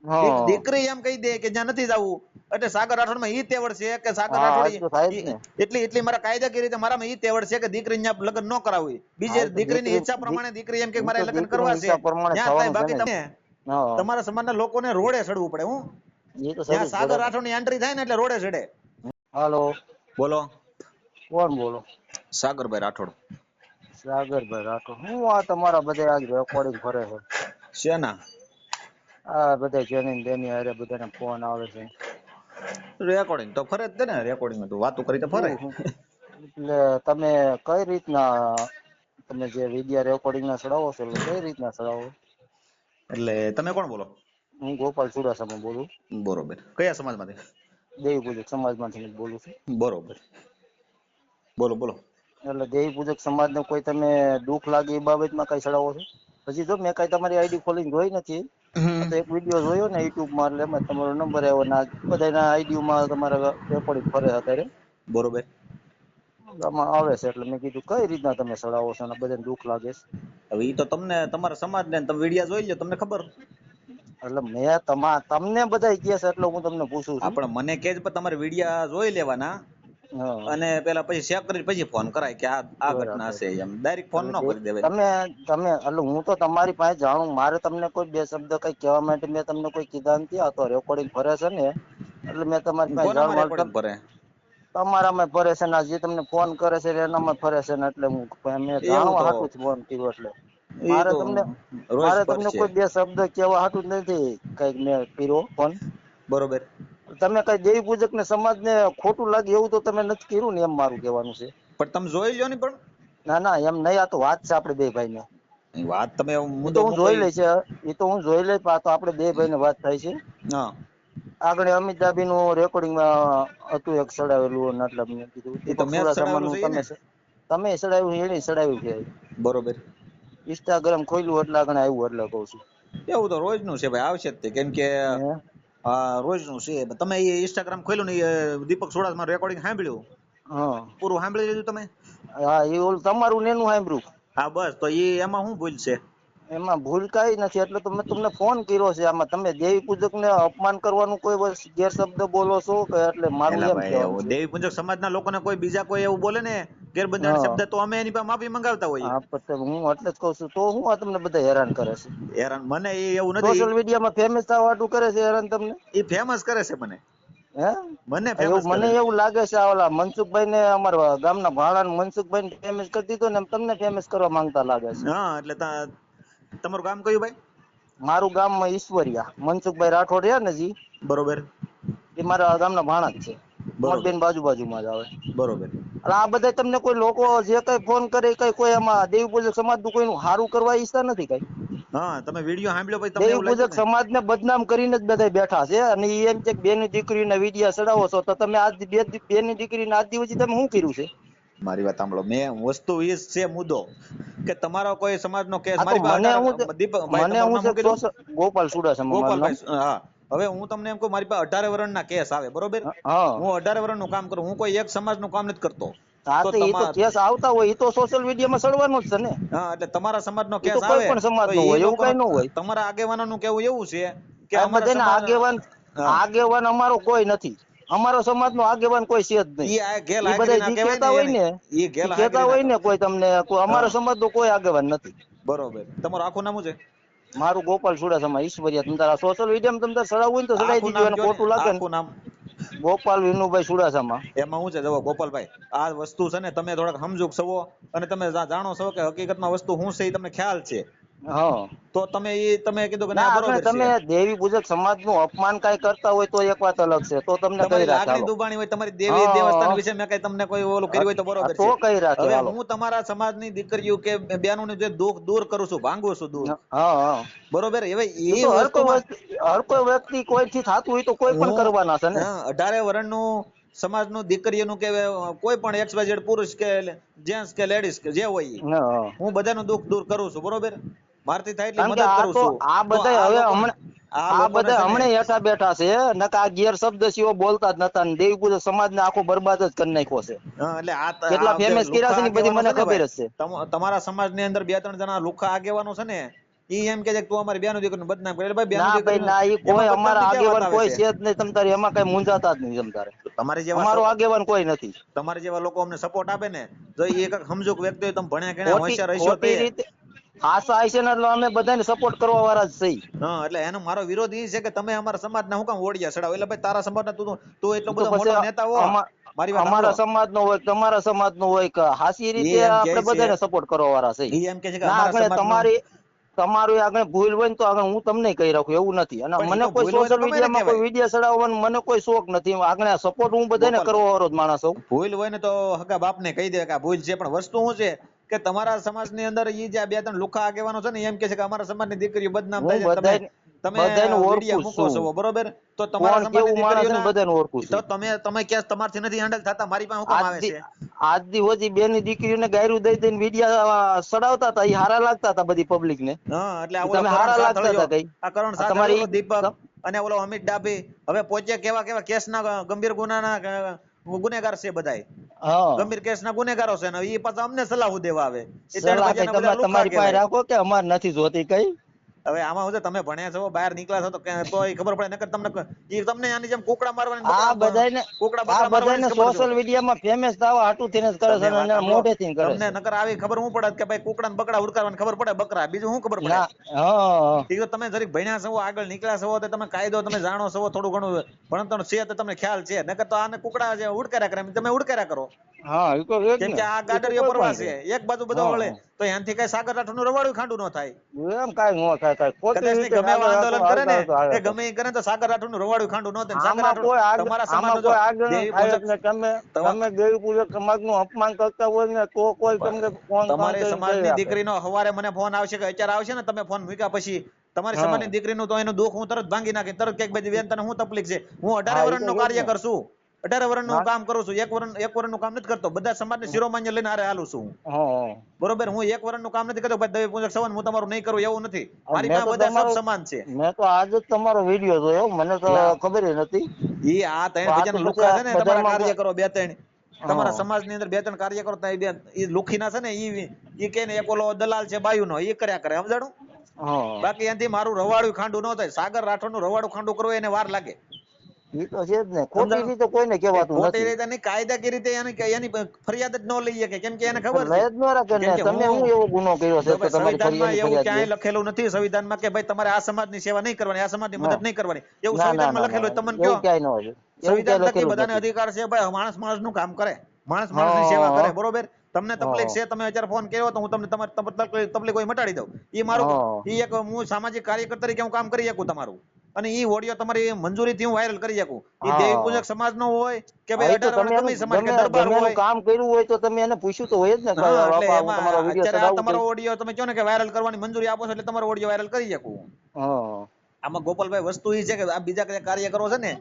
હા દીકરી એમ કહી દે કે જ્યાં નથી જવું એટલે સાગર રાઠોડ માં ઈ તેવડ છે કે સાગર હા રાઠોડ આજ તો થાય જ ને. એટલી મારા કાયદાકીય રીતે મારામાં ઈ તેવડ છે કે દીકરી ત્યાં લગ્ન ન કરાવવી, બીજે હા એ તો દીકરીની ઈચ્છા પ્રમાણે દીકરી એમ કે ઈ મારે તો લગ્ન કરવા દીકરીની છે ઈચ્છા પ્રમાણે ત્યાં થાય. થવાનું છે બાકી ને. તમે હા તમારા સમાજના લોકોને રોડે ચડવું પડે. હું એ તો ત્યાં સડવું જ સાગર પડે ને. રાઠોડ ની એન્ટ્રી થાય ને એટલે રોડે ચડે. હાલો બોલો. કોણ બોલો? સાગરભાઈ રાઠોડ. સાગરભાઈ રાઠોડ. હું આ તમારા બધા આજ રેકોર્ડિંગ ફરે છે. શેના આ બધા જેની તેની હારે બધાને ફોન આવે છે. રેકોર્ડિંગ તો ફરે જ ને, રેકોર્ડિંગ તો વાતો કરી તો ફરે. શું એટલે તમે કઈ રીતના તમે જે વિડિયો રેકોર્ડિંગ ના ચડાવો છો એટલે કઈ રીતના ચડાવો? એટલે તમે કોણ બોલો? હું ગોપાલ ચુડાસમા બોલું. બરોબર. કયા સમાજમાંથી? દેવી પૂજક સમાજમાંથી બોલું છું. બરોબર. બોલો બોલો. એટલે દેવી પૂજક સમાજને કોઈ તમે દુઃખ લાગે એ બાબતમાં કઈ ચડાવો છો? પછી જો મેં કઈ તમારી આઈડી ખોલીને જોઈ નથી. આ તો એક વિડીયો જોયો ને યુટ્યુબમાં એટલે એમાં તમારો નંબર આવ્યો ને બધાના આઈડીમાં તમારા રેકોર્ડિંગ ફરે અત્યારે. બરોબર. આમાં આવે છે એટલે મેં કીધું કઈ રીતના તમે ચડાવો છો અને બધાને દુઃખ લાગે છે. હવે ઈ તો તમને તમારા સમાજ ને તમે વિડિયા જોઈ લો તમને ખબર. એટલે મેં તમને બધા કહે છે એટલે હું તમને પૂછું છું. આપણે મને કે તમારે વિડિયા જોઈ લેવાના હા અને પેલા પછી ચેક કરી પછી ફોન કરાય કે આ ઘટના બરાબર. છે એમ. ડાયરેક્ટ ફોન ન કરી દેવાય. તમે એટલે હું તો તમારી પાસે જાણું, મારે તમને કોઈ બે શબ્દ કઈ કહેવા માટે મેં તમને કોઈ કીધા નથી. આ તો રેકોર્ડિંગ ફરે છે ને એટલે મેં તમારી પાસે કોનામાં જાણવા રેકોર્ડિંગ ભરે? તમારામાં ફરે છે ને જે તમને ફોન કરે છે એનામાં ફરે છે ને એટલે હું મેં એવું જાણવા તો હાટું જ ફોન કર્યો. એટલે એ મારે તો તમને રોજ મારે પર તમને છે. કોઈ બે શબ્દ કેવા હાટું જ નથી કઈક મેં કર્યો ફોન. બરોબર. તમે કઈ દેવી પૂજક ને સમાજ ને ખોટું લાગે એવું તો તમે નથી કર્યું ને એમ મારું કહેવાનું છે. પણ તમે જોઈ લ્યો ને પણ. ના ના એમ નહીં, આ તો વાત છે આપડે બે ભાઈ ને. વાત તમે એ તો મુદ્દો હું મૂકો જોઈ લઈશ. એ તો હું જોઈ લઈશ. આ તો આપડે બે ભાઈ ને વાત થાય છે. હા આગળ અમિતાભી નું રેકોર્ડિંગમાં હતું એક ચડાવેલું એટલે મેં કીધું એ તો દીપક મેચ ચુડાસમા ચડાવેલું નું છે ને. તમે ચડાવ્યું એને ચડાવ્યું છે. બરોબર. ઇન્સ્ટાગ્રામ ખોલ્યું એટલે આગળ આવ્યું એટલે કઉ છું. એવું તો રોજ નું છે ભાઈ, આવશે જ તે કેમ કે હે હા રોજ નું છે. તમે ઇન્સ્ટાગ્રામ ખોલ્યું ને દીપક સુડાસમા રેકોર્ડિંગ સાંભળ્યું હા પૂરું સાંભળી લીધું તમે? હા એ ઓલું તમારું નેનું સાંભળ્યું. હા બસ તો એમાં શું ભૂલ છે? એમાં ભૂલ કઈ નથી એટલે તો મેં તમને ફોન કર્યો છે. આમાં તમે દેવી પૂજક ને અપમાન કરવાનું કોઈ ગેરશબ્દ બોલો છો કે એટલે મારું એલા એમ ભાઈ કહેવાનું છે. દેવી પૂજક સમાજના લોકોને કોઈ બીજા કોઈ એવું બોલે ને ગેરબંધારણ હા શબ્દ તો અમે એની પાસે માફી મંગાવતા હોઈએ. હા પણ હું એટલે જ કઉ છું તો હું આ તમને બધા હેરાન કરે છે. યાર મને એવું નથી. સોશિયલ મીડિયામાં ફેમસ થવા હાટુ કરે છે હેરાન તમને. એ ફેમસ કરે છે મને. હે એવું ફેમસ મને કરે એવું લાગે છે. ઓલા મનસુખભાઈ ને અમારા ગામના ભાણા મનસુખભાઈ ને ફેમસ કરી દીધો ને તમને ફેમસ કરવા માંગતા લાગે છે. હા એટલે તમારું ગામ કયું ભાઈ? મારું ગામ ઈશ્વરિયા. મનસુખભાઈ રાઠોડ છે ને જી બરોબર. એ મારા ગામના ભાણા જ છે. અમાર બરોબર બેન બાજુમાં જ આવે. બરોબર. એટલે આ બધા તમને કોઈ લોકો જે કઈ ફોન કરે કઈ કોઈ એમાં દેવી પૂજક સમાજ નું કોઈ સારું કરવા ઈચ્છતા નથી કઈ. હા તમે વિડીયો સાંભળ્યો પછી તમને દેવી એવું પૂજક લાગ્યું કે સમાજ ને બદનામ કરીને જ બધા બેઠા છે અને એમ છે કે બેની દીકરીને વિડિયા ચડાવો છો તો તમે આજ બેની દીકરીને આજ દિવસ તમે શું કર્યું છે? મારી વાત સાંભળો. મેં વસ્તુ એ છે મુદ્દો કે તમારો કોઈ સમાજ નો કેસ આ તો મારી પાસે મને હું દીપકભાઈ મને તમારું હું નામ છે શું કીધું? ગોપાલ ચુડાસમા મારું નામ. ગોપાલભાઈ. હા હવે હું તમને એમ કહું મારી પાસે 18 વર્ષના કેસ આવે બરોબર. હા હું 18 વર્ષનું કામ કરું. હું કોઈ એક સમાજ નું કામ નથી કરતો. હા તો એ તો તમાર કેસ આવતા હોય એ તો સોશિયલ મીડિયામાં ચડવાનું જ છે ને. હા એટલે તમારા સમાજનો એ તો કેસ કોઈ આવે પણ સમાજ તો નો એ હોય એવું કઈ લોકોનો ન હોય. તમારા આગેવાનોનું કેવું એવું છે કે આ અમારા બધાને સમાજ હા આગેવાન અમારો કોઈ નથી. અમારો સમાજ નો આગેવાન કોઈ છે જ નહીં. ઈ આ ગેલ એ બધા હાજરી ના જે કહેવાય કેતા હોય એને ને ઈ એ ગેલ કેતા હાજરી ના હોય ને કહેવાય. કોઈ તમને હા અમારા સમાજ નો કોઈ આગેવાન નથી. બરોબર. તમારું આખું નામ શું છે? મારું ગોપાલ ચુડાસમા ઈશ્વરિયા. તમે તારા સોશિયલ મીડિયામાં તમે ચડાવવું હોય ને તો ચડાવી આખું દીજો. નામ એને કયો ને ખોટું લાગે ને આખું નામ. ગોપાલ વિનુભાઈ ચુડાસમા. એમાં શું છે જુઓ ગોપાલભાઈ, આ વસ્તુ છે ને તમે થોડાક સમજૂક છો અને તમે જાણો છો કે હકીકતમાં વસ્તુ શું છે એ તમને ખ્યાલ છે. હા તો તમે કીધું કે ના ના આગળ બરોબર છે. તમે દેવી પૂજક સમાજ નું અપમાન કઈ કરતા હોય તો એક વાત અલગ છે. તો તમને કઈ તમારી રાખે લાગણી હાલો. દુબાણી હોય, તમારી દેવી દેવસ્થાન હા વિશે મેં કઈ તમને કોઈ ઓલું કર્યું હોય તો બરોબર તો છે. કઈ રાખે હવે હાલો. હું તમારા સમાજની દીકરીઓ કે બહેનોનું જે દુઃખ દૂર કરું છું, ભાંગું છું દુઃખ. હા હા બરોબર. હવે એ એ તો વસ્તુમાં હર કોઈ વ્યક્તિ કોઈ થી થતું હોય તો કોઈ પણ હું કરવાના છે ને. 18 વર્ષનું સમાજનું દીકરીઓનું કે કોઈ પણ XYZ પુરુષ કે જેન્ટ્સ કે લેડીઝ કે જે હોય હા હું બધાનું દુઃખ દૂર કરું છું બરોબર. મારથી થાય એટલી કારણ કે મદદ આ કરું તો છું. આ તો બધા આ હવે લોકોને હમણાં આ બધા છે ને હમણાં હેઠા બેઠા છે. નકા આ ગેર શબ્દ સિવો બોલતા જ નતા. દેવી પૂજક સમાજ ને આખો બરબાદ જ કરી નાખ્યો છે. એટલે આ કેટલા જે ફેમસ કર્યા લુખા છે ને બધી આગેવાનો મને છે ને ખબર ભાઈ, જ છે. તમારા સમાજની અંદર 2-3 જણા લુખા આગેવાનો છે ને ઈ એમ કે છે કે તું અમારી બેનો દીકરીને બદનામ કરે. એટલે ભાઈ બેનો ના ભાઈ દીકરીનું ના, ઈ એમાં કોઈ અમારા બદનામની ક્યાં વાત આગેવાન આવે કોઈ છે? છે જ નહીં તમ તારે, એમાં કઈ મૂંઝાતા જ નહીં તમ તારે. તમારી જેવા અમારો આગેવાન કોઈ નથી. તમારી જેવા લોકો અમને સપોર્ટ આપે ને તો એ એક સમજૂક વ્યક્તિ હોય, તમે ભણ્યા ગણ્યા ખોટી હોશિયાર હશો તે. ખોટી રીતે આશા છે ને એટલે અમે બધાને સપોર્ટ કરવા વાળા જ છીએ. હા, એટલે એનો મારો વિરોધ એ છે કે તમે અમારા સમાજના હું કામ ઓડિયા ચડાવો? એટલે ભાઈ તારા સમાજના તું એટલો તો બધો પછી મોટો નેતા હો, મારી વાત અમારા સાંભળો. સમાજ નો હોય તમારા સમાજ નો હોય કે હાસી રીતે ઈ એમ કહે આપણે છે બધાને સપોર્ટ કરવા વાળા છીએ. ઈ એમ કહે છે કે ના અમારા આગળ સમાજનો તમારી આગળ ભૂલ હોય ને તો આગળ હું તમને કહી રાખું એવું નથી. અને પણ ઈ મને તો કોઈ ભૂલ હોય તો સોશિયલ ગમે ને મીડિયામાં કોઈ કહેવાય. વિડીયો ચડાવવાનો મને કોઈ શોખ નથી. આગળ સપોર્ટ હું બધાને કરવા ગોપાલભાઈ, વાળો જ માણસ છું. ભૂલ હોય ને તો હગા બાપને કહી દે કે આ ભૂલ છે, પણ વસ્તુ શું છે કે તમારા સમાજની અંદર ઈ જે બે ત્રણ લુખા આગેવાનો છે ને એમ કે છે કે અમારા સમાજની દીકરીઓ બદનામ થાય હું છે, તમે તમે બધાને વિડિયા ઓળખું મૂકો છું. છો બરોબર, તો તમારા કોણ સમાજની કેવું માણસ છે ને દીકરીઓના બધાને ઓળખું તો છું. તમે ક્યાં તમારથી નથી હેન્ડલ થતા, મારી પાસે હું કામ આવે છે? આજ દી હોજી બેની દીકરીઓને ગાયરું દઈ દઈને વિડીયા સડાવતા હતા, એ હારા લાગતા હતા બધી પબ્લિક ને. હા, એટલે આ ઓલો તમે કરણ હારા લાગતા સાથળિયો, હતા કઈ. આ કરણ આ સાથળિયો, તમારી ઓલો દીપક અને ઓલો અમિત ડાભી હવે પહોંચે કેવા કેવા કેસના ગંભીર ગુનાના ગુનેગાર છે બધાય. હા ગંભીર કેસના ગુનેગારો છે ને એ પાછા અમને સલાહ દેવા આવે. એ ત્રણ સલાહ કઈ ભજ્યાના તમે બધા લુખા તમારી પાસે કહેવાય. રાખો કે અમાર નથી જોતી કઈ. હવે આમાં હું છે, તમે ભણ્યા છો, બહાર નીકળ્યા છો તો એ ખબર પડે, નકર તમને આની જેમ કુકડા મારવાની આ બકરા બધાને કુકડા આ બકરા મારવાની બધાને જ ખબર છે સોશિયલ મીડિયામાં ફેમસ થવા હાટું થઈને જ કરે છે તમે અને વાત એના સાંભળો, મોઢેથી કરે તમને છે. નકર આવી ખબર હું પડે કે ભાઈ કુકડા ને બકરા ઉડકારવાની ખબર પડે, બકરા, બીજું શું ખબર પડે? ના હા એ તો તમે જરીક ભણ્યા છો, આગળ નીકળ્યા છો, તો તમે કાયદો તમે જાણો છો, થોડું ઘણું ભણતર છે તો તમને ખ્યાલ છે. નકર તો આને કુકડા જે ઉડકાર્યા કરે તમે ઉડકાર્યા કરો. હા એ તો છે જ કેમ ને. કે આ એ તો ગાડરીઓ કોઈ પણ પ્રવાસ છે. છે, એક બાજુ બધો વળે હા તો એનાથી કઈ સાગર રાઠોડનું રવાડું ખાંડું ન થાય. એમ કઈ નો થાય કઈ ખોટી કદાચ નહીં રીતે ગમે એવા આગળ આંદોલન કરે હાલતા ને, હાલતા હાલે એ તો. ગમે એ કરે તો સાગર રાઠોડનું રવાડું ખાંડું ન થાય. સાગર આમાં રાઠોડ કોઈ તમારા આમાં સમાજનો જો કોઈ આગળ દેવી થાય પૂજક જ ને. તમે દેવી પૂજક સમાજ નું અપમાન કરતા હોય ને તો કોઈ તમને ફોન ફોન તમારી કરીને કહી સમાજની રાખે. દીકરીનો હવારે મને ફોન આવશે કે અત્યારે આવશે ને, તમે ફોન મૂક્યા પછી તમારી હા સમાજની દીકરીનું તો એનું દુઃખ હું તરત ભાંગી નાખી, તરત કઈક બધી બેન તને હું તકલીફ છે, હું 18 હા એ તો વર્ષનો છે જ કાર્ય ને. કરશું, 18 વર્ષનું ના કામ કરું છું, એક વર્ષનું કામ નથી કરતો, બધા સમાજને શિરોમાન્ય લઈને હારે હાલું છું. હા બરોબર, હું એક વર્ષનું કામ નથી કરતો ભાઈ, દવી પૂજક સવન હું તમારું નહીં કરું એવું નથી. મારી મેં પાસે તો બધા સબ તમારો સમાન છે. મેં તો આજ જ તમારો વિડીયો જોયો, મને તો લા ખબર નથી. ઈ આ તો ત્રણ આ તો ભજન પછી લુખા આ છે ને, તમારા બધામાં કાર્યકરો બે ત્રણ, તમારા હા સમાજની અંદર બે ત્રણ કાર્યકરો એ લુખીના છે ને, ઈ કે ને એક ઓલો દલાલ છે બાયુનો, એ કર્યા કરે, સમજાણું? હા બાકી એનાથી મારું રવાડું ખાંડું ન થાય. સાગર રાઠોડનું રવાડું ખાંડું કરવું એને વાર લાગે, એ તો છે જ ને. ખોટી સમજાણું? રીતે કોઈને એ કહેવાતું ખોટી નથી. રીતે નહીં, કાયદાકીય રીતે એની ફરિયાદ જ ન લઈ શકે, કેમ કે એને ખબર છે. લય જ ન રાખે કેમ ને. કે તમે હું એવો ગુનો કર્યો છે જો કે ભાઈ તમારી સંવિધાનમાં એવું ફરિયાદ લે. ક્યાંય લખેલું નથી, સંવિધાનમાં કે ભાઈ તમારે આ સમાજની સેવા નહીં કરવાની, આ સમાજની ના મદદ નહીં કરવાની, એવું ના ના સંવિધાનમાં ના લખેલું ના હોય તમને એવું કયો? ક્યાંય ન હોય. એવું સંવિધાન ક્યાંય થકી લખેલું જ બધાને નથી. અધિકાર છે ભાઈ, માણસ નું કામ કરે, માણસની સેવા કરે, હા બરોબર? તમને તકલીફ હા છે, તમે અત્યારે ફોન કર્યો તો હું તમને તમારી તકલીફ હોય મટાડી દઉં. એ મારું, હા એ એક હું સામાજિક કાર્યકર તરીકે હું કામ કરી શકું તમારું, અને એ ઓડિયો તમારી મંજૂરીથી હું વાયરલ કરી શકું. એ દેવી હા પૂજક સમાજ નો હોય કે હા ભાઈ એ તો 18 તમે વર્ષ એનું ગમે સમાજ કે દરબાર ગમે એનું હોય. કામ કર્યું હોય તો તમે એને પૂછ્યું તો હોય જ ને કે હા, એટલે બાપા હું તમારો એમાં વિડીયો અત્યારે આ ચડાવું તમારો છું. ઓડિયો તમે કહો ને કે વાયરલ કરવાની મંજૂરી આપો છો એટલે તમારો ઓડિયો વાયરલ કરી શકું. હા આમાં ગોપાલભાઈ વસ્તુ એ છે કે આ બીજા કયા કાર્યકરો છે ને,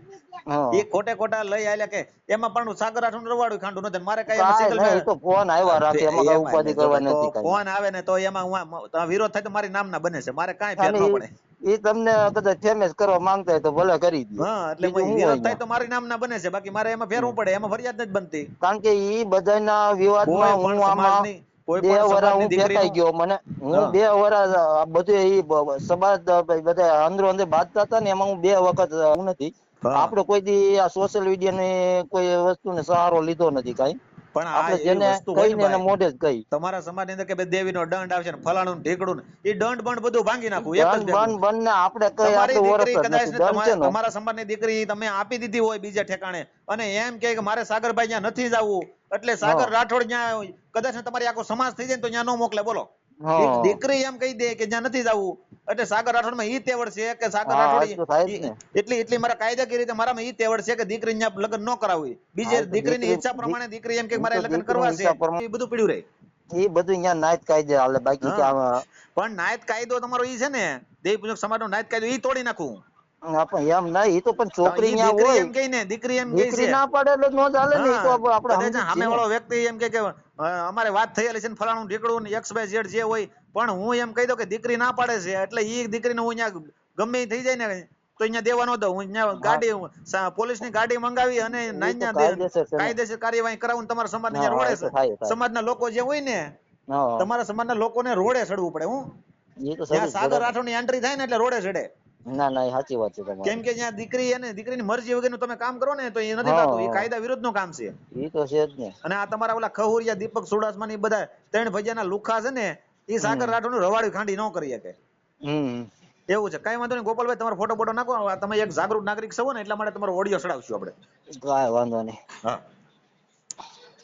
હા એ ખોટે ખોટા લઈ આલ્યા કે એમાં પણ સાગર રાઠોડ રવાડું ખાંડું નથી. મારે કઈ એમાં કાંઈ સિંગલ નહીં. એ તો ફોન આવ્યા રાખે એમાં કઈ એમાં ઉપાધિ જો કરવાની તો નથી કાંઈ. ફોન આવે ને તો એમાં હું વિરોધ થાય તો મારી નામના બને છે, મારે કાંઈ ફેર અને ન પડે. એ તમને કદાચ ફેમસ કરવા માંગતા હોય તો ભલે કરી દો. હા, એટલે બીજું શું હોય વિરોધ થાય અહીંયા. તો મારી નામના બને છે, બાકી મારે એમાં ફેરવું પડે, એમાં ફરિયાદ નથી બનતી. કારણ કે ઈ બધાના કોઈ વિવાદમાં હું પણ આમાં સમાજની કોઈ 2 પણ વરા સમાજની હું ફેંકાઈ દીકરીનું ગયો. મને હું હા 2 વરા બધું ઈ સમાજ બધા અંદરો અંદર બાંધતા હતા ને એમાં હું 2 વખત હું નથી. હા, આપણે કોઈ દી આ સોશિયલ મીડિયા ની કોઈ વસ્તુને સહારો લીધો નથી કાંઈ. પણ આ આપણે એવી જેને વસ્તુ હોય ને કહીને એને ભાઈ, મોઢે જ કહી. તમારા સમાજની અંદર કે ભાઈ દેવીનો દંડ આવશે ને ફલાણું ને ઢીકડું ને, એ દંડ બંડ બધું ભાંગી નાખું એક જ ધન ભેગું. બન બંને આપણે કઈ તમારી આપણે દીકરી ઓળખતા જ કદાચ નથી. ને ધન છે ને. તમારા સમાજની દીકરી તમે આપી દીધી હોય બીજા ઠેકાણે, અને એમ કે મારે સાગરભાઈ ત્યાં નથી જવું, એટલે સાગર હા રાઠોડ ત્યાં કદાચ ને તમારી આખો સમાજ થઈ જાય ને તો ત્યાં ન મોકલે, બોલો? હા દીકરી એમ કહી દે કે જ્યાં નથી જવું, એટલે સાગર રાઠોડ માં ઈ તેવડ છે કે સાગર હા એ રાઠોડ તો થાય જ ને. એટલી મારા કાયદાકીય રીતે મારામાં ઈ તેવડ છે કે દીકરી ત્યાં લગ્ન ન કરાવવી, હા બીજે એ તો દીકરીની ઈચ્છા પ્રમાણે દીકરી એમ કે ઈ મારે તો લગ્ન કરવા દીકરીની છે, ઈચ્છા પ્રમાણે એ બધું પડ્યું રહે. એ બધું અહીંયા નાયત કાયદે હાલે. બાકી કે હા, પણ નાયત કાયદો તમારો ઈ છે ને, દેવી પૂજક સમાજનો નાયત કાયદો ઈ તોડી નાખું. આપણે એમ નહીં. એ તો પણ છોકરી ઈ ત્યાં દીકરી હોય. એમ કહી ને, દીકરી એમ કહે દીકરી છે. ના પાડે એટલે નો ચાલે ને. એ તો હા, આપણે કદાચ સમજી જ સામે છીએ ને. વાળો વ્યક્તિ એમ કે અમારે વાત થયેલી છે ને ફલાણું ઢીકડું ને XYZ જે હોય, પણ હું એમ કહી દઉં કે દીકરી ના પાડે છે, એટલે ઈ દીકરીને હું અહીંયા ગમે ઈ થઈ જાય ને તો અહીંયા દેવા ન દઉં. હું અહીંયા હા ગાડી પોલીસની ગાડી મંગાવી અને એ તો નાન્યા કાયદેસર છે ને. કાયદેસર કાર્યવાહી કરાવું તમારા સમાજને હા જ્યાં હા રોડે એ તો થાય થાય. સમાજના લોકો જે હોય ને, હા તમારા સમાજના લોકોને રોડે ચડવું પડે. હું એ તો ત્યાં સર સાગર રાઠોડ ની એન્ટ્રી થાય ને એટલે રોડે ચડે. ના ના એ સાચી વાત છે તમારી. કેમ કે જ્યાં દીકરી અને દીકરીની મરજી વગરનું તમે કામ કરો ને તો એ નથી હા થતું, એ કાયદા વિરુદ્ધનું કામ છે. એ તો છે જ ને. અને આ તમારા ઓલા ખહુરિયા, દીપક ચુડાસમા ની બધા 3 ભજીયાના લુખા છે ને, એ સાગર રાઠોડ નું રવાડી ખાંડી ન કરી શકે હમ એવું છે. કઈ વાંધો નહીં ગોપાલભાઈ, તમારો ફોટો બોટો નાખો. તમે એક જાગૃત નાગરિક છો ને એટલા માટે તમારો ઓડિયો ચડાવશું આપણે. કાંઈ વાંધો નહીં. હા.